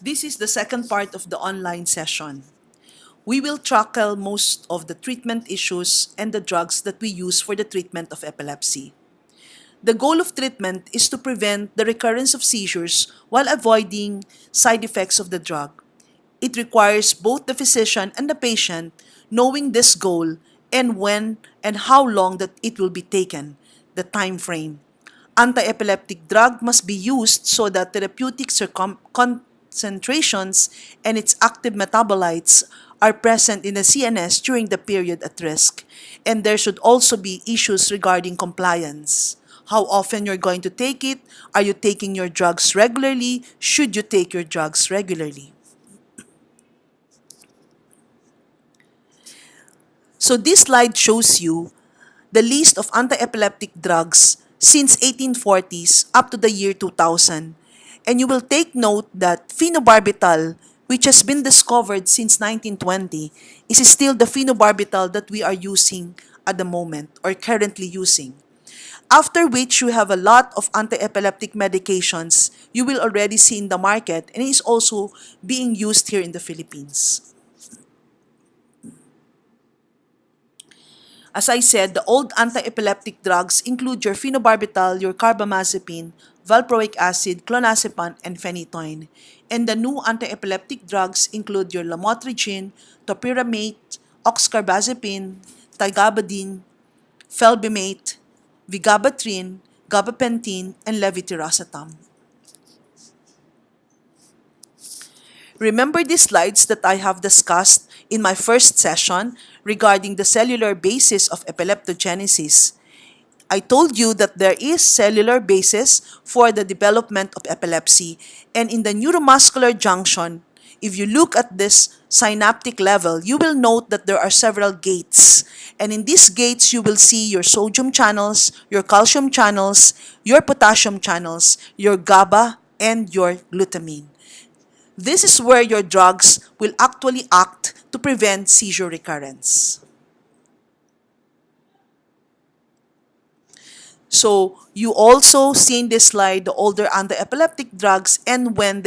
This is the second part of the online session. We will tackle most of the treatment issues and the drugs that we use for the treatment of epilepsy. The goal of treatment is to prevent the recurrence of seizures while avoiding side effects of the drug. It requires both the physician and the patient knowing this goal and when and how long that it will be taken, the time frame. Anti-epileptic drug must be used so that therapeutic concentrations and its active metabolites are present in the CNS during the period at risk. And there should also be issues regarding compliance. How often you're going to take it? Are you taking your drugs regularly? Should you take your drugs regularly? So this slide shows you the list of anti-epileptic drugs since 1840s up to the year 2000. And you will take note that phenobarbital, which has been discovered since 1920, is still the phenobarbital that we are using at the moment or currently using. After which you have a lot of anti-epileptic medications you will already see in the market and is also being used here in the Philippines. As I said, the old anti-epileptic drugs include your phenobarbital, your carbamazepine, valproic acid, clonazepam, and phenytoin. And the new anti-epileptic drugs include your lamotrigine, topiramate, oxcarbazepine, tigabadine, felbimate, vigabatrin, gabapentin, and levetiracetam. Remember these slides that I have discussed in my first session regarding the cellular basis of epileptogenesis. I told you that there is cellular basis for the development of epilepsy, and in the neuromuscular junction, if you look at this synaptic level, you will note that there are several gates. And in these gates, you will see your sodium channels, your calcium channels, your potassium channels, your GABA, and your glutamine. This is where your drugs will actually act to prevent seizure recurrence. So you also see in this slide the older anti-epileptic drugs and when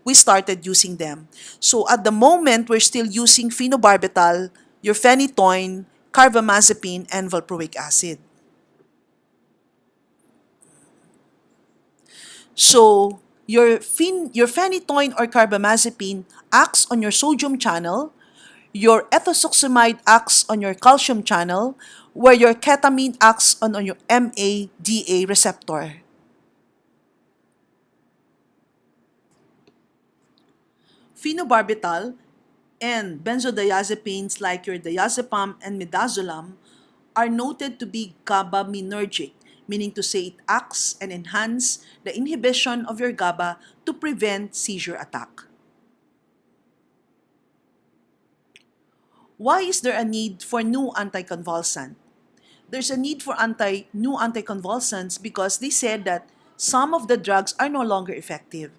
we started using them. So at the moment, we're still using phenobarbital, your phenytoin, carbamazepine, and valproic acid. So your phenytoin or carbamazepine acts on your sodium channel, your ethosuximide acts on your calcium channel, where your ketamine acts on your MADA receptor. Phenobarbital and benzodiazepines like your diazepam and midazolam are noted to be GABAminergic, meaning to say it acts and enhance the inhibition of your GABA to prevent seizure attack. Why is there a need for new anticonvulsant? There's a need for new anticonvulsants because they said that some of the drugs are no longer effective.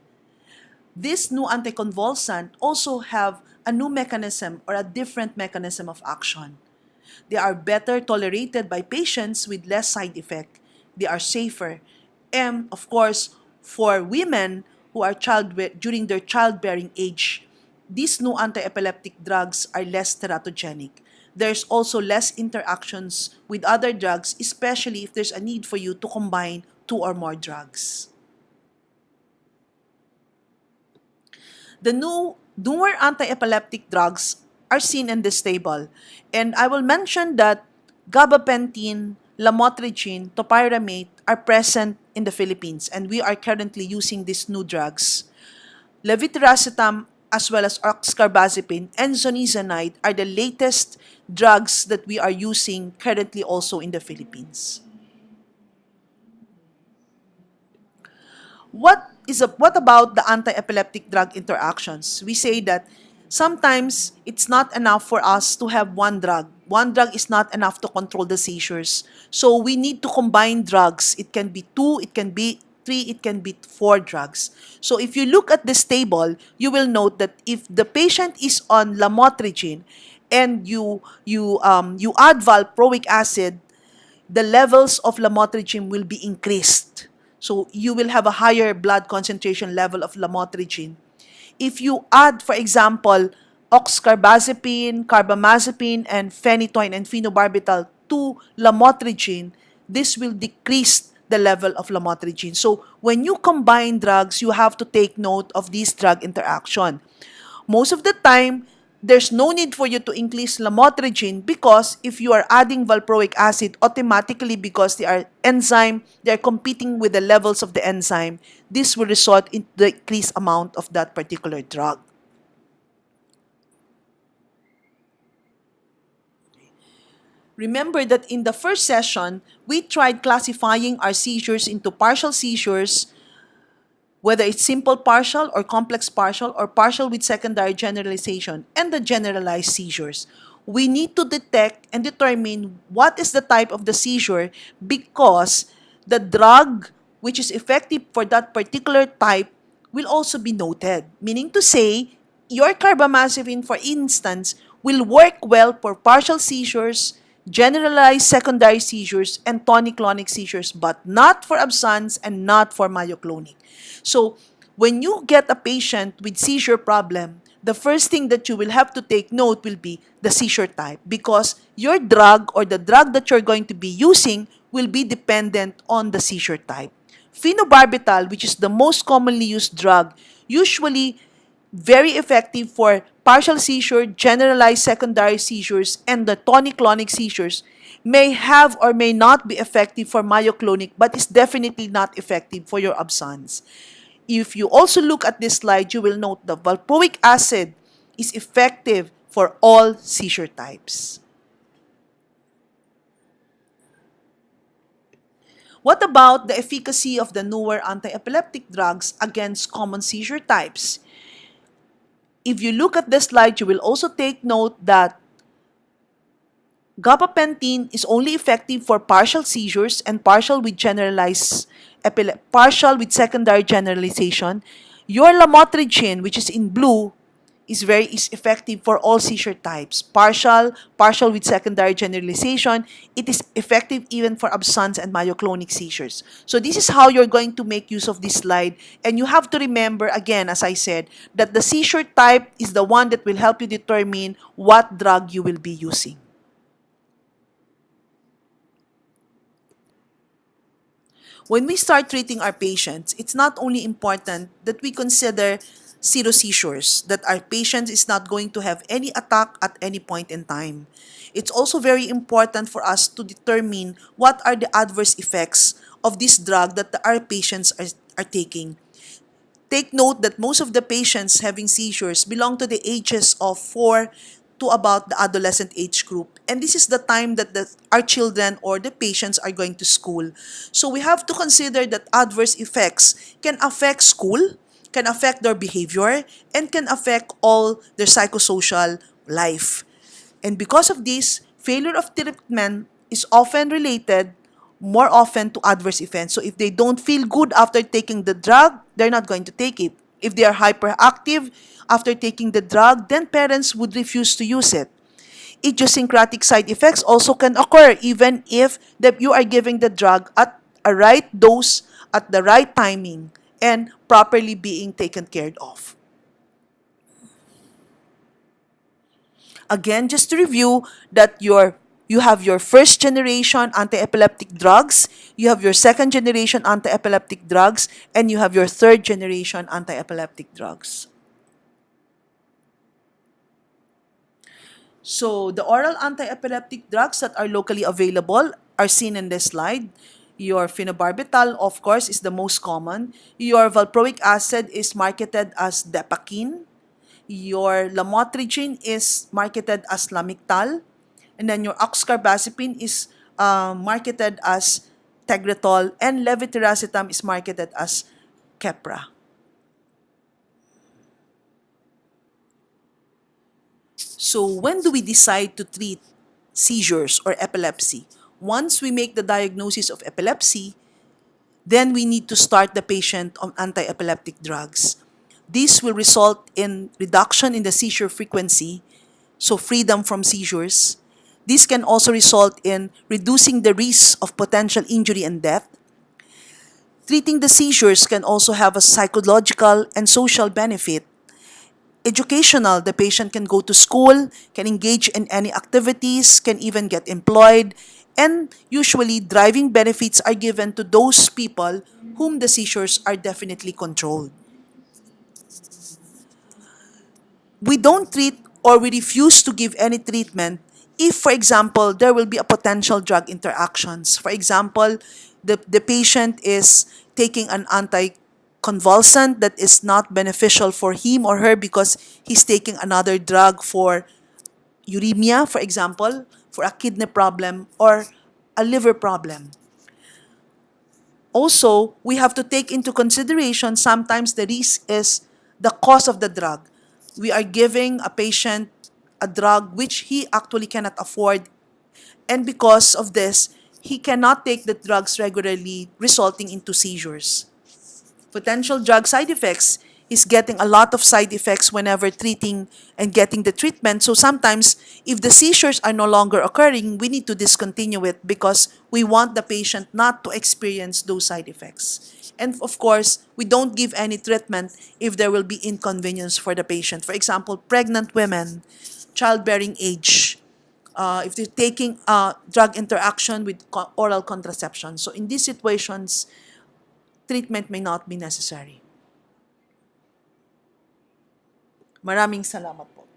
This new anticonvulsant also have a new mechanism or a different mechanism of action. They are better tolerated by patients with less side effect. They are safer. And of course, for women who are during their childbearing age, these new anti-epileptic drugs are less teratogenic. There's also less interactions with other drugs, especially if there's a need for you to combine two or more drugs. The newer anti-epileptic drugs are seen in this table. And I will mention that gabapentin, lamotrigine, topiramate are present in the Philippines and we are currently using these new drugs. Levetiracetam as well as oxcarbazepine and zonisamide are the latest drugs that we are using currently also in the Philippines. What about the anti-epileptic drug interactions? We say that sometimes it's not enough for us to have one drug. One drug is not enough to control the seizures. So we need to combine drugs. It can be two, it can be three, it can be four drugs. So if you look at this table, you will note that if the patient is on lamotrigine and you add valproic acid, the levels of lamotrigine will be increased. So you will have a higher blood concentration level of lamotrigine. If you add, for example, oxcarbazepine, carbamazepine, and phenytoin and phenobarbital to lamotrigine, this will decrease the level of lamotrigine. So when you combine drugs, you have to take note of this drug interaction. Most of the time, there's no need for you to increase lamotrigine because if you are adding valproic acid, automatically because they are competing with the levels of the enzyme, this will result in the increased amount of that particular drug. Remember that in the first session, we tried classifying our seizures into partial seizures, whether it's simple partial or complex partial or partial with secondary generalization, and the generalized seizures. We need to detect and determine what is the type of the seizure because the drug which is effective for that particular type will also be noted. Meaning to say, your carbamazepine, for instance, will work well for partial seizures, generalized secondary seizures, and tonic-clonic seizures, but not for absence and not for myoclonic. So, when you get a patient with seizure problem, the first thing that you will have to take note will be the seizure type because your drug or the drug that you're going to be using will be dependent on the seizure type. Phenobarbital, which is the most commonly used drug, usually very effective for partial seizure, generalized secondary seizures, and the tonic-clonic seizures, may have or may not be effective for myoclonic, but is definitely not effective for your absence. If you also look at this slide, you will note the valproic acid is effective for all seizure types. What about the efficacy of the newer anti-epileptic drugs against common seizure types? If you look at this slide, you will also take note that gabapentin is only effective for partial seizures and partial with secondary generalization. Your lamotrigine, which is in blue, is effective for all seizure types. Partial with secondary generalization. It is effective even for absence and myoclonic seizures. So this is how you're going to make use of this slide. And you have to remember, again, as I said, that the seizure type is the one that will help you determine what drug you will be using. When we start treating our patients, it's not only important that we consider zero seizures, that our patient is not going to have any attack at any point in time. It's also very important for us to determine what are the adverse effects of this drug that our patients are taking. Take note that most of the patients having seizures belong to the ages of 4 to about the adolescent age group. And this is the time that our children or the patients are going to school. So we have to consider that adverse effects can affect school, can affect their behavior, and can affect all their psychosocial life. And because of this, failure of treatment is often related more often to adverse events. So if they don't feel good after taking the drug, they're not going to take it. If they are hyperactive after taking the drug, then parents would refuse to use it. Idiosyncratic side effects also can occur even if you are giving the drug at a right dose, at the right timing, and properly being taken care of. Again, just to review that you have your first generation anti-epileptic drugs, you have your second generation anti-epileptic drugs, and you have your third generation anti-epileptic drugs. So the oral anti-epileptic drugs that are locally available are seen in this slide. Your phenobarbital, of course, is the most common. Your valproic acid is marketed as Depakine. Your lamotrigine is marketed as Lamictal. And then your oxcarbazepine is marketed as Tegretol. And levetiracetam is marketed as Keppra. So when do we decide to treat seizures or epilepsy? Once we make the diagnosis of epilepsy, then we need to start the patient on anti-epileptic drugs. This will result in reduction in the seizure frequency, so freedom from seizures. This can also result in reducing the risk of potential injury and death. Treating the seizures can also have a psychological and social benefit. educational. The patient can go to school, can engage in any activities, can even get employed, and usually driving benefits are given to those people whom the seizures are definitely controlled. We don't treat or we refuse to give any treatment if, for example, there will be a potential drug interactions. For example, the patient is taking an anticonvulsant that is not beneficial for him or her because he's taking another drug for uremia, for example, for a kidney problem or a liver problem. Also, we have to take into consideration sometimes the risk is the cost of the drug. We are giving a patient a drug which he actually cannot afford, and because of this, he cannot take the drugs regularly, resulting into seizures. Potential drug side effects is getting a lot of side effects whenever treating and getting the treatment. So sometimes, if the seizures are no longer occurring, we need to discontinue it because we want the patient not to experience those side effects. And of course, we don't give any treatment if there will be inconvenience for the patient. For example, pregnant women, childbearing age, if they're taking drug interaction with oral contraception. So in these situations, treatment may not be necessary. Maraming salamat po.